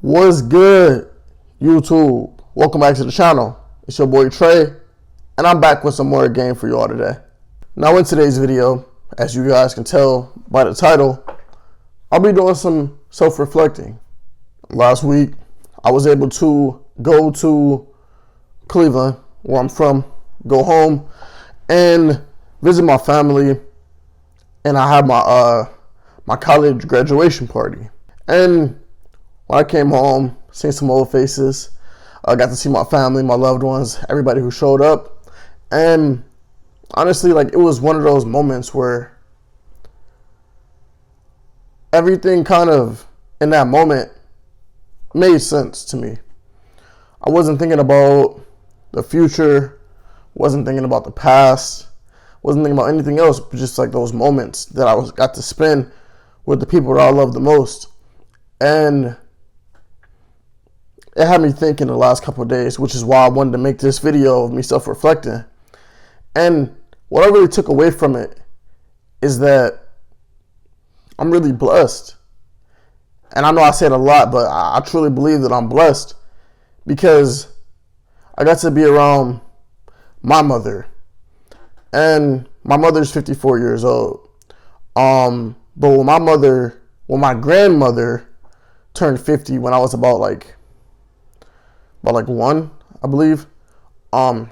What's good, YouTube? Welcome back to the channel. It's your boy Trey, and I'm back with some more game for you all today. Now in today's video, as you guys can tell by the title, I'll be doing some self-reflecting. Last week, I was able to go to Cleveland, where I'm from, go home, and visit my family, and I had my college graduation party. And when I came home, seen some old faces, I got to see my family, my loved ones, everybody who showed up. And honestly, it was one of those moments where everything kind of in that moment made sense to me. I wasn't thinking about the future, wasn't thinking about the past, wasn't thinking about anything else, but just those moments that I got to spend with the people that I love the most. And it had me thinking the last couple of days, which is why I wanted to make this video of me self-reflecting. And what I really took away from it is that I'm really blessed. And I know I say it a lot, but I truly believe that I'm blessed because I got to be around my mother. And my mother's 54 years old. But when my grandmother turned 50 when I was about one, I believe,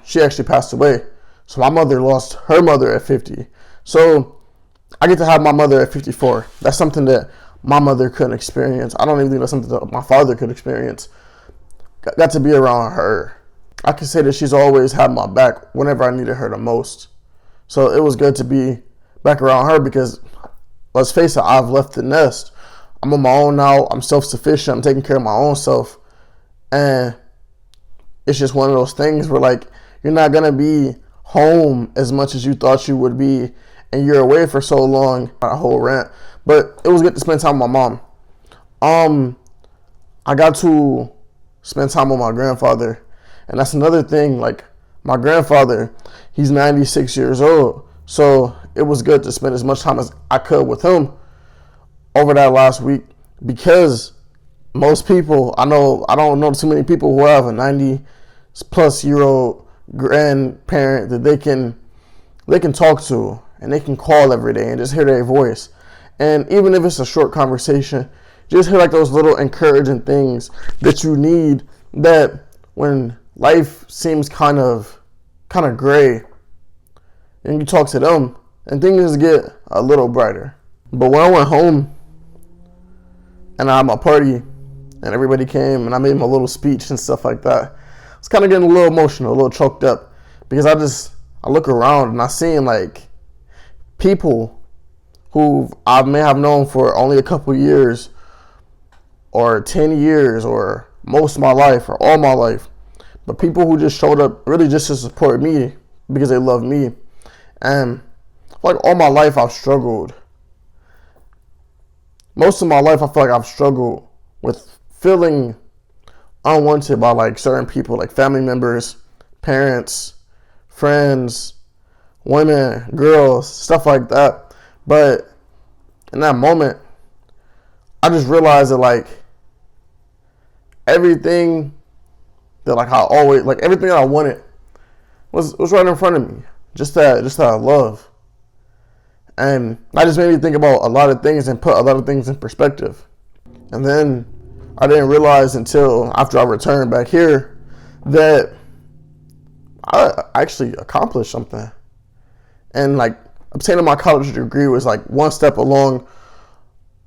she actually passed away. So my mother lost her mother at 50. So I get to have my mother at 54. That's something that my mother couldn't experience. I don't even think that's something that my father could experience. Got to be around her. I can say that she's always had my back whenever I needed her the most. So it was good to be back around her because, let's face it, I've left the nest. I'm on my own now. I'm self-sufficient. I'm taking care of my own self. And it's just one of those things where you're not going to be home as much as you thought you would be, and you're away for so long. A whole rant. But it was good to spend time with my mom. I got to spend time with my grandfather. And that's another thing. My grandfather, he's 96 years old. So it was good to spend as much time as I could with him over that last week, because most people, I don't know too many people who have a 90-plus-year-old grandparent that they can talk to and they can call every day and just hear their voice. And even if it's a short conversation, just hear those little encouraging things that you need, that when life seems kind of gray, and you talk to them and things get a little brighter. But when I went home and I had my party and everybody came and I made my little speech and stuff like that, I was kind of getting a little emotional, a little choked up, because I look around and I seen people who I may have known for only a couple years or 10 years or most of my life or all my life, but people who just showed up really just to support me because they love me. And all my life I've struggled. Most of my life I feel like I've struggled with feeling unwanted by certain people, family members, parents, friends, women, girls, stuff like that. But in that moment, I just realized that everything that I always everything that I wanted was right in front of me. Just that love. And that just made me think about a lot of things and put a lot of things in perspective. And then I didn't realize until after I returned back here that I actually accomplished something. And obtaining my college degree was one step along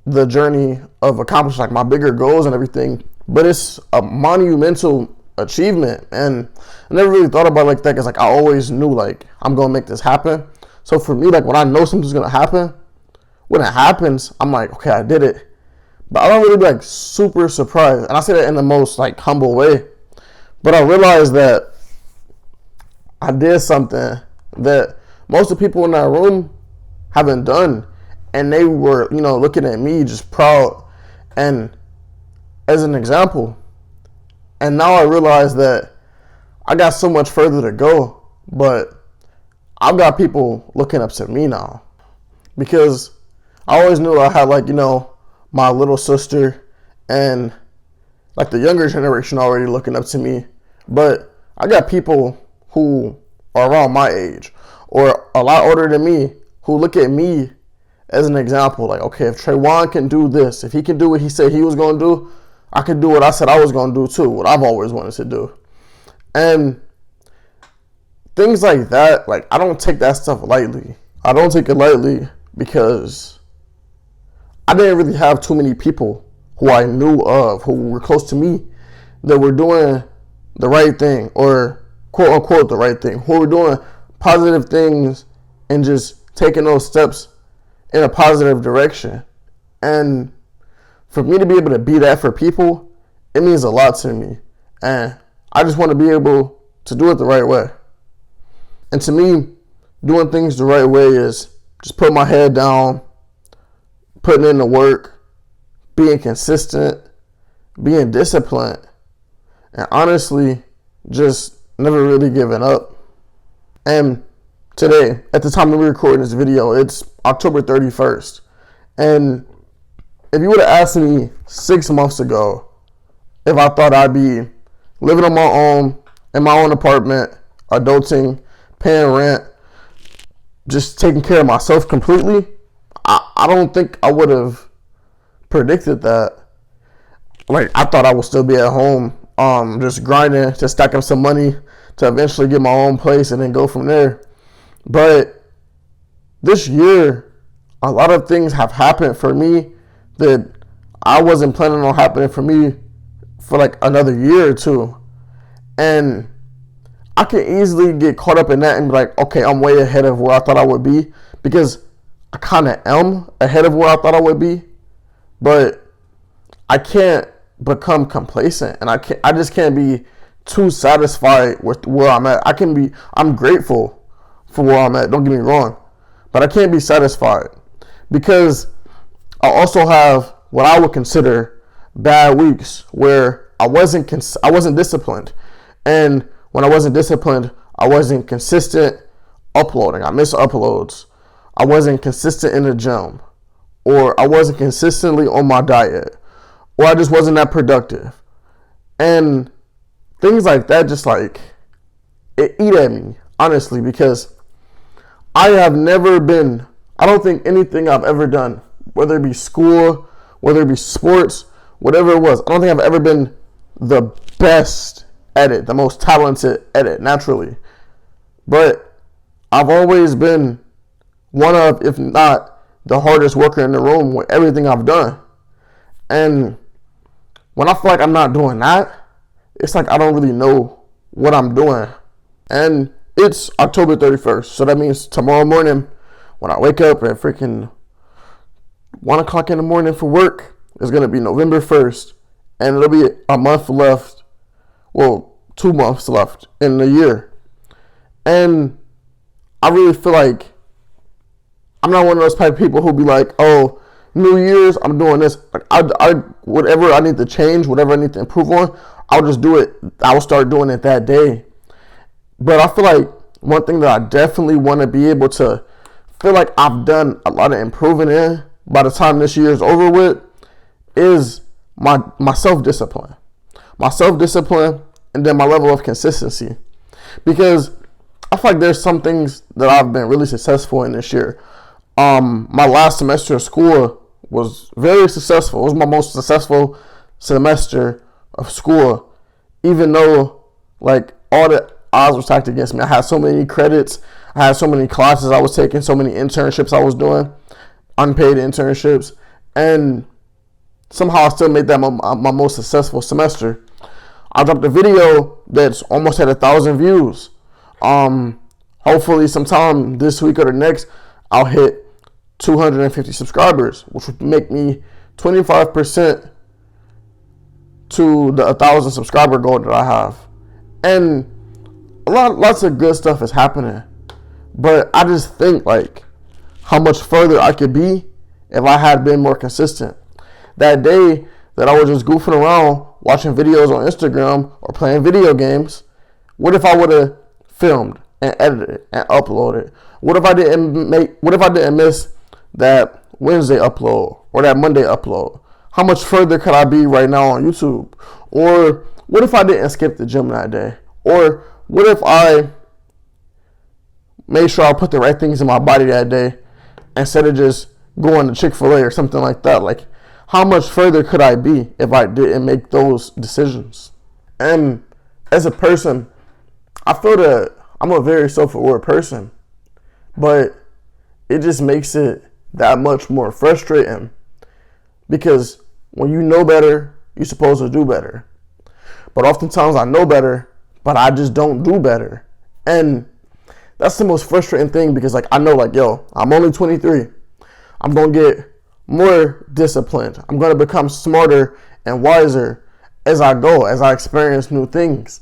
the journey of accomplishing my bigger goals and everything. But it's a monumental achievement, and I never really thought about it like that, because I always knew I'm gonna make this happen. So for me, when I know something's gonna happen, when it happens, I'm okay, I did it. But I don't really be super surprised, and I say that in the most humble way. But I realized that I did something that most of the people in that room haven't done, and they were looking at me just proud and as an example. And now I realize that I got so much further to go, but I've got people looking up to me now, because I always knew I had my little sister, and like the younger generation already looking up to me, but I got people who are around my age or a lot older than me who look at me as an example. Like, okay, if Trayvon can do this, if he can do what he said he was going to do, I can do what I said I was going to do too, what I've always wanted to do. And things like that, like, I don't take that stuff lightly. I don't take it lightly because I didn't really have too many people who I knew of, who were close to me, that were doing the right thing, or quote unquote the right thing, who were doing positive things and just taking those steps in a positive direction. And for me to be able to be that for people, it means a lot to me. And I just want to be able to do it the right way. And to me, doing things the right way is just putting my head down, putting in the work, being consistent, being disciplined, and honestly, just never really giving up. And today, at the time that we're recording this video, it's October 31st. And if you would have asked me 6 months ago if I thought I'd be living on my own, in my own apartment, adulting, paying rent, just taking care of myself completely, I don't think I would have predicted that. Like, I thought I would still be at home, just grinding to stack up some money to eventually get my own place and then go from there. But this year, a lot of things have happened for me that I wasn't planning on happening for me for like another year or two. And I can easily get caught up in that and be like, okay, I'm way ahead of where I thought I would be, because I kind of am ahead of where I thought I would be. But I can't become complacent, and I just can't be too satisfied with where I'm at. I'm grateful for where I'm at, don't get me wrong, but I can't be satisfied, because I also have what I would consider bad weeks where I wasn't disciplined. And when I wasn't disciplined, I wasn't consistent uploading. I missed uploads. I wasn't consistent in the gym, or I wasn't consistently on my diet, or I just wasn't that productive. And things like that just like, it eat at me, honestly, because I don't think anything I've ever done, whether it be school, whether it be sports, whatever it was, I don't think I've ever been the best at it, the most talented at it, naturally. But I've always been one of, if not the hardest worker in the room with everything I've done. And when I feel like I'm not doing that, it's like I don't really know what I'm doing. And it's October 31st, so that means tomorrow morning, when I wake up at freaking 1 o'clock in the morning for work, it's going to be November 1st, and it'll be a month left, well, 2 months left in the year. And I really feel like I'm not one of those type of people who be like, oh, New Year's, I'm doing this. Like, I whatever I need to change, whatever I need to improve on, I'll just do it. I will start doing it that day. But I feel like one thing that I definitely want to be able to feel like I've done a lot of improving in by the time this year is over with is my self-discipline. My self-discipline, and then my level of consistency. Because I feel like there's some things that I've been really successful in this year. My last semester of school was very successful. It was my most successful semester of school, even though like all the odds were stacked against me. I had so many credits, I had so many classes I was taking, so many internships I was doing, unpaid internships, and somehow I still made that my most successful semester. I dropped a video that's almost had 1,000 views. Hopefully sometime this week or the next, I'll hit 250 subscribers, which would make me 25% to the 1,000 subscriber goal that I have. And lots of good stuff is happening. But I just think like how much further I could be if I had been more consistent. That day that I was just goofing around watching videos on Instagram or playing video games, what if I would have filmed and edited and uploaded? What if I didn't miss that Wednesday upload or that Monday upload? how much further could I be right now on YouTube? Or what if I didn't skip the gym that day? Or what if I made sure I put the right things in my body that day instead of just going to Chick-fil-A or something like that? Like, how much further could I be if I didn't make those decisions? And as a person, I feel that I'm a very self-aware person, but it just makes it that much more frustrating, because when you know better, you're supposed to do better. But oftentimes I know better, but I just don't do better. And that's the most frustrating thing, because like I know, like, yo, I'm only 23. I'm going to get more disciplined. I'm going to become smarter and wiser as I go, as I experience new things.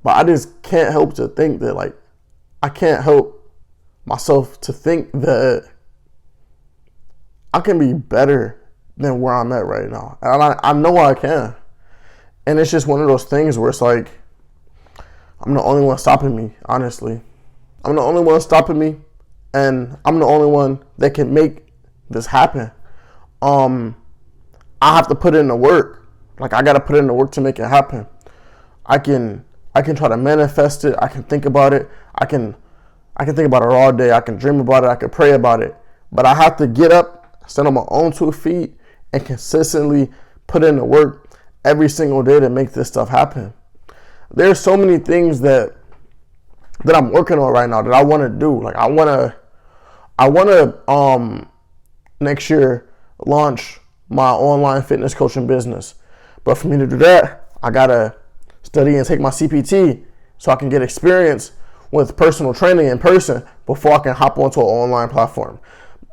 But I just can't help to think that, like, I can't help myself to think that I can be better than where I'm at right now. And I know I can. And it's just one of those things where it's like, I'm the only one stopping me, honestly. I'm the only one stopping me, and I'm the only one that can make this happen. I have to put in the work. Like, I got to put in the work to make it happen. I can try to manifest it. I can think about it. I can think about it all day. I can dream about it. I can pray about it. But I have to get up, stand on my own 2 feet, and consistently put in the work every single day to make this stuff happen. There's so many things that I'm working on right now that I want to do. Like, I want to next year launch my online fitness coaching business. But for me to do that, I gotta study and take my CPT so I can get experience with personal training in person before I can hop onto an online platform.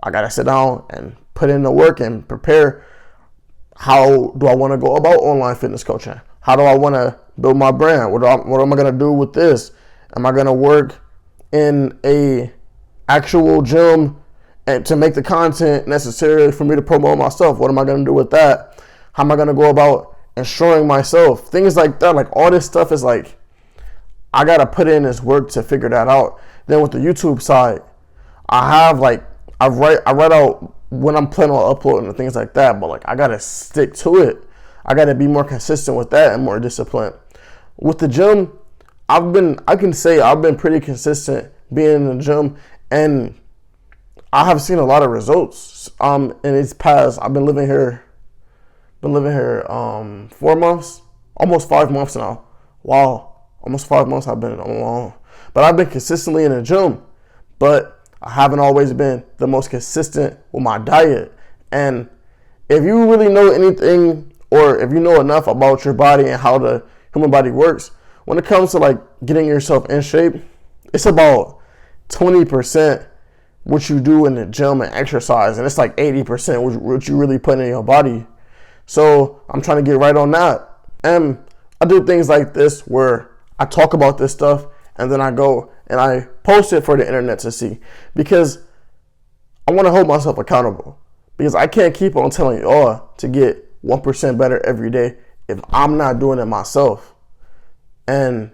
I gotta sit down and put in the work and prepare. How do I want to go about online fitness coaching? How do I want to build my brand? What am I gonna do with this? Am I gonna work in a actual gym and to make the content necessary for me to promote myself? What am I gonna do with that? How am I gonna go about insuring myself? Things like that. Like, all this stuff is like, I gotta put in this work to figure that out. Then with the YouTube side, I write out when I'm planning on uploading and things like that, but like, I gotta stick to it. I gotta be more consistent with that and more disciplined. With the gym, I can say I've been pretty consistent being in the gym, and I have seen a lot of results. In its past, I've been living here 4 months, almost 5 months now. Wow, almost 5 months I've been on. But I've been consistently in the gym, but I haven't always been the most consistent with my diet. And if you really know anything, or if you know enough about your body and how the human body works, when it comes to like getting yourself in shape, it's about 20% what you do in the gym and exercise, and it's like 80% what you really put in your body. So I'm trying to get right on that. And I do things like this where I talk about this stuff and then I go and I post it for the internet to see, because I want to hold myself accountable, because I can't keep on telling y'all to get 1% better every day if I'm not doing it myself. And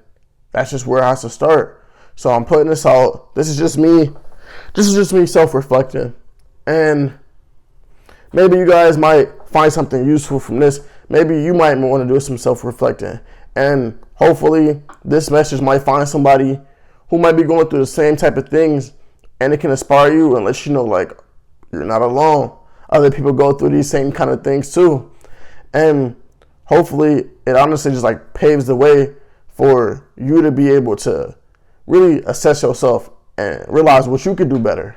that's just where I have to start. So I'm putting this out. This is just me self-reflecting. And maybe you guys might find something useful from this. Maybe you might want to do some self-reflecting. And hopefully this message might find somebody who might be going through the same type of things, and it can inspire you and let you know, like, you're not alone. Other people go through these same kind of things too. And hopefully it honestly just like paves the way for you to be able to really assess yourself and realize what you could do better.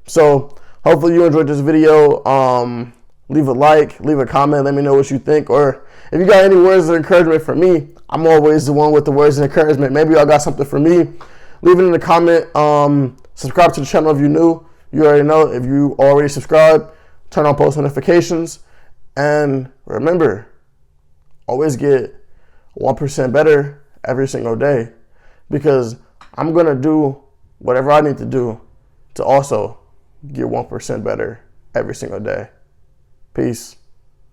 So hopefully you enjoyed this video. Leave a like, leave a comment, let me know what you think. Or if you got any words of encouragement for me, I'm always the one with the words of encouragement. Maybe y'all got something for me. Leave it in the comment. Subscribe to the channel if you're new. You already know. If you already subscribed, turn on post notifications. And remember, always get 1% better every single day, because I'm going to do whatever I need to do to also get 1% better every single day. Peace.